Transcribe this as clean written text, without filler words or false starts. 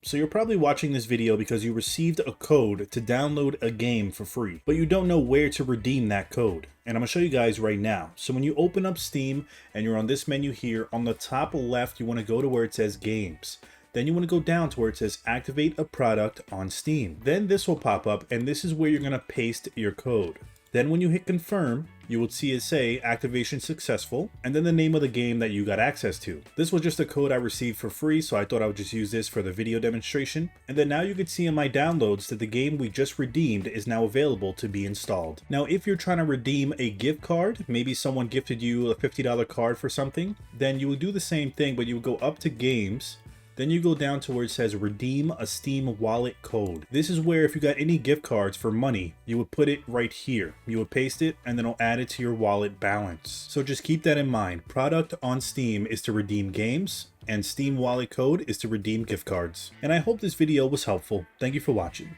So you're probably watching this video because you received a code to download a game for free, but you don't know where to redeem that code. And I'm gonna show you guys right now. So when you open up Steam and you're on this menu here, on the top left, you wanna go to where it says games. Then you wanna go down to where it says activate a product on Steam. Then this will pop up and this is where you're gonna paste your code. Then when you hit confirm, you will see it say activation successful, and then the name of the game that you got access to. This was just a code I received for free, so I thought I would just use this for the video demonstration. And then now you can see in my downloads that the game we just redeemed is now available to be installed. Now, if you're trying to redeem a gift card, maybe someone gifted you a $50 card for something, then you would do the same thing, but you would go up to games. Then you go down to where it says redeem a Steam wallet code. This is where if you got any gift cards for money, you would put it right here. You would paste it and then it'll add it to your wallet balance. So just keep that in mind. Product on Steam is to redeem games and Steam wallet code is to redeem gift cards. And I hope this video was helpful. Thank you for watching.